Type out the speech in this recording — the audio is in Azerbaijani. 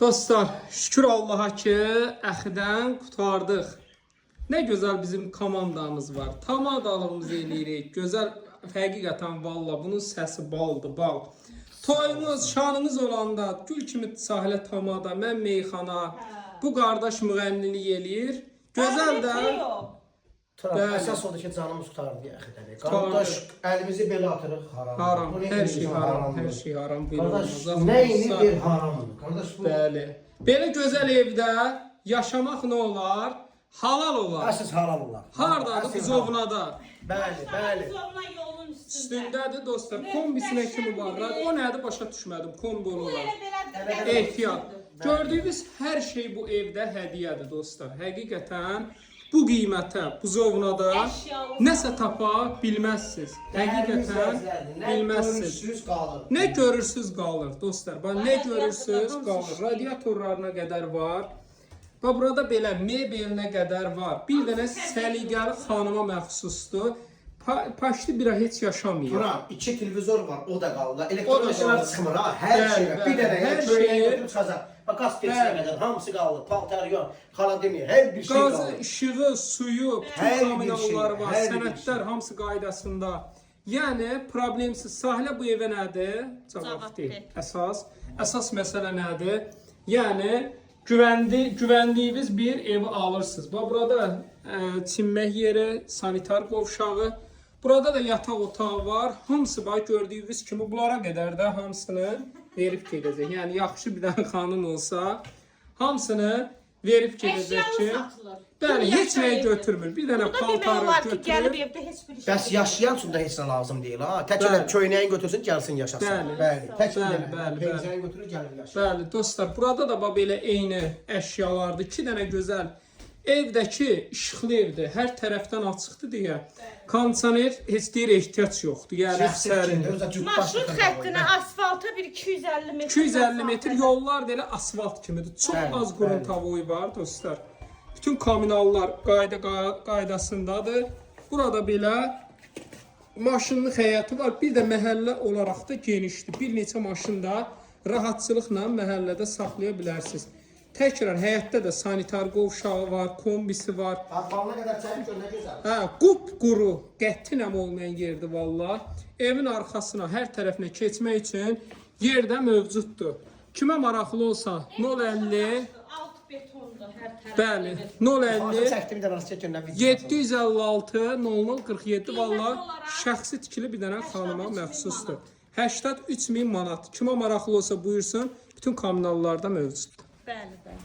Dostlar, şükür Allaha ki əxdən qurtardıq. Nə gözəl bizim komandamız var. Tamadalığımızı eləyirik. Gözəl, həqiqətən valla bunun səsi baldır, bal. Toyunuz, şanınız olanda gül kimi sahilə tamada, mən meyxana, bu qardaş müğənnilik eləyir. Gözəl də. Əsas odur ki, canımız qutardı əxidəni. Qardaş, əlimizi belə atırıq, haram. Haram, hər şey haram, hər şey haram. Qardaş, nəyini bir haramdır? Qardaş, bu... Bəli. Belə gözəl evdə yaşamaq nə olar? Halal olar. Əsas halal olar. Hardadır? Buzovnada. Bəli, bəli. Buzovna yolun Üstündədir dostlar. Kombisinə kimi var. O nədir? Başa düşmədim. Kombi Bu olar. elə belədir. Ehtiyat. Gördüyünüz hər şey bu evdə hədiyyədir dostlar. Həqiqətən bu qiymətə, buzovnada nəsə tapa bilməzsiniz. Həqiqətən bilməzsiniz. Görürsüz, qalır. Nə görürsüz qalır dostlar. Bax nə görürsüz qalır. Radiatorlarına qədər var. Bax burada belə mebelinə qədər var. Bir dənə səliqəli xanıma məxsusdur. Paşlı bira heç yaşamayır. Bura 2 televizor var, o da qalır. Elektronik şeylər çıxmır ha, hər şey. Bir dənə hər köynəyi şey götürüb çıxacaq. Bax qaz peçinə qədər hamısı qalır. Paltar yox, xala demir, hər bir şey qalır. Qazı, işığı, suyu, bütün kommunallar var, sənədlər hamısı qaydasında. Yəni problemsiz. Sahilə bu evə nədir? Cavab deyil. Əsas məsələ nədir? Yəni güvəndiyiniz bir evi alırsınız. Bax burada çimmək yeri, sanitar qovşağı. Burada da yataq otağı var. Hamısı bax gördüyünüz kimi bunlara qədər də hamısını verib gedəcək. Yəni yaxşı bir dənə xanım olsa hamısını verib gedəcək ki, bəli, heç nəyi götürmür. Bir dənə paltarı götürür. Bəs yaşayan üçün də heç nə lazım deyil ha. Tək elə köynəyin götürsün, gəlsin yaşasın. Bəli. Tək elə pencəyin götürür, gəlir yaşasın. Bəli, dostlar, burada da bax belə eyni əşyalardır. 2 dənə gözəl evdəki işıqlı evdir. Hər tərəfdən açıqdır deyə. Kondisioner heç deyir ehtiyac yoxdur. Yəni sərindir. Marşrut xəttinə asfalta bir 250 metr. 250 metr yollar da elə asfalt kimidir. Çox az quruntovoy var dostlar. Bütün kommunallar qaydasındadır. Burada belə maşınlı həyəti var. Bir də məhəllə olaraq da genişdir. Bir neçə maşın da rahatçılıqla məhəllədə saxlaya bilərsiniz. Təkrar həyətdə də sanitar qovşağı var, kombisi var. Balına qədər çəkib gör nə gözəl. Hə, qupquru, qətinəm olmayan yerdir valla. Evin arxasına, hər tərəfinə keçmək üçün yerdə mövcuddur. Kimə maraqlı olsa 050 Alt betonda hər tərəf. bəli, 050 Çəkdim də rast çəkən nə video. 756 0047 valla şəxsi tikili bir dənə xanıma məxsusdur. 83.000 manat. Kimə maraqlı olsa buyursun, bütün kommunallarda mövcuddur. Bəli, bəli.